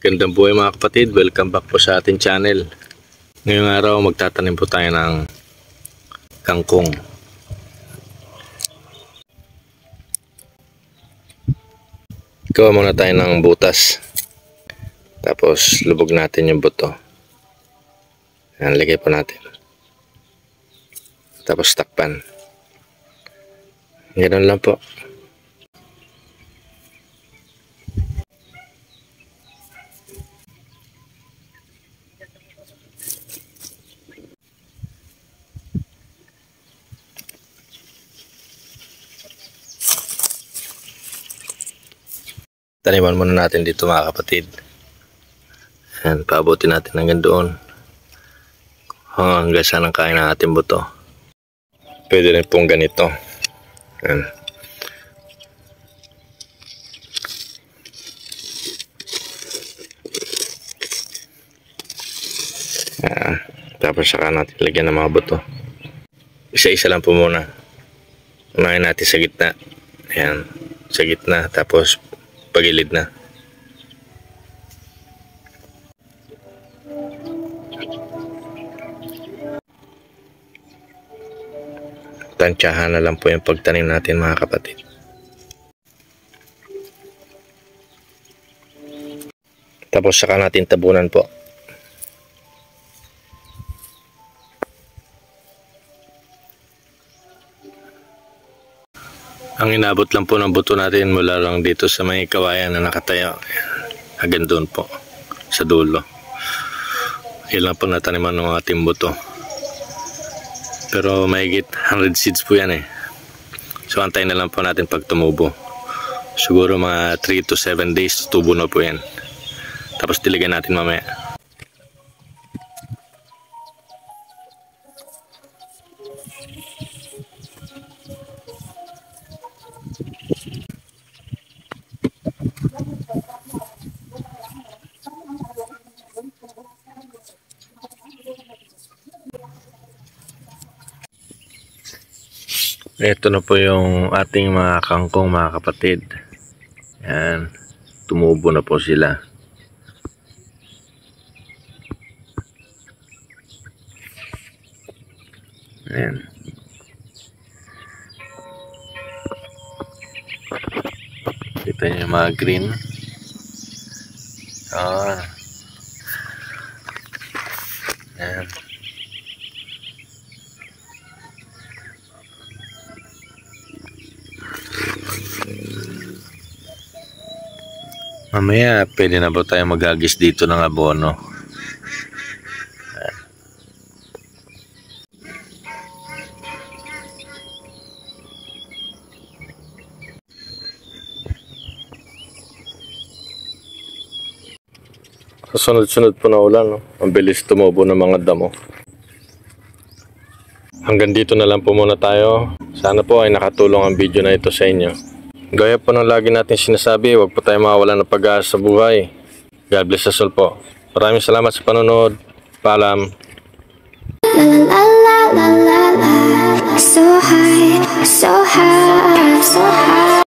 Gandang buhay mga kapatid, welcome back po sa ating channel. Ngayong araw magtatanim po tayo ng kangkong. Gawa muna tayo ng butas. Tapos lubog natin yung buto. Yan, lagay po natin. Tapos takpan. Ganun lang po. Taniman muna natin dito mga kapatid. Yan, paabutin natin hanggang doon. Hanggang saan ang kain ng ating buto. Pwede rin pong ganito. Yan. Yan. Tapos saka natin lagyan ng mga buto. Isa-isa lang po muna. Unahin natin sa gitna. Yan. Sa gitna. Tapos pagilid na. Tansyahan na lang po yung pagtanim natin mga kapatid. Tapos saka natin tabunan po. Ang inabot lang po ng buto natin mula lang dito sa may kawayan na nakatayo. Hanggang doon po. Sa dulo. Yan lang po nataniman ng ating buto. Pero mahigit 100 seeds po yan eh. So antayin na lang po natin pag tumubo. Siguro mga 3 to 7 days tubo na po yan. Tapos diligan natin mamaya. Ito na po yung ating mga kangkong mga kapatid. Yan. Tumubo na po sila. Yan. Kita niyo yung mga green. Yan. Mamaya pwede na ba tayo magagis dito ng abono? Sa sunod-sunod po na ulan, no? Ang bilis tumubo ng mga damo. Hanggang dito na lang po muna tayo. Sana po ay nakatulong ang video na ito sa inyo. Gaya po ng lagi natin sinasabi, huwag po tayo mawalan ng pag-asa sa buhay. God bless us all po. Maraming salamat sa panonood. Paalam. So high, so high, so high.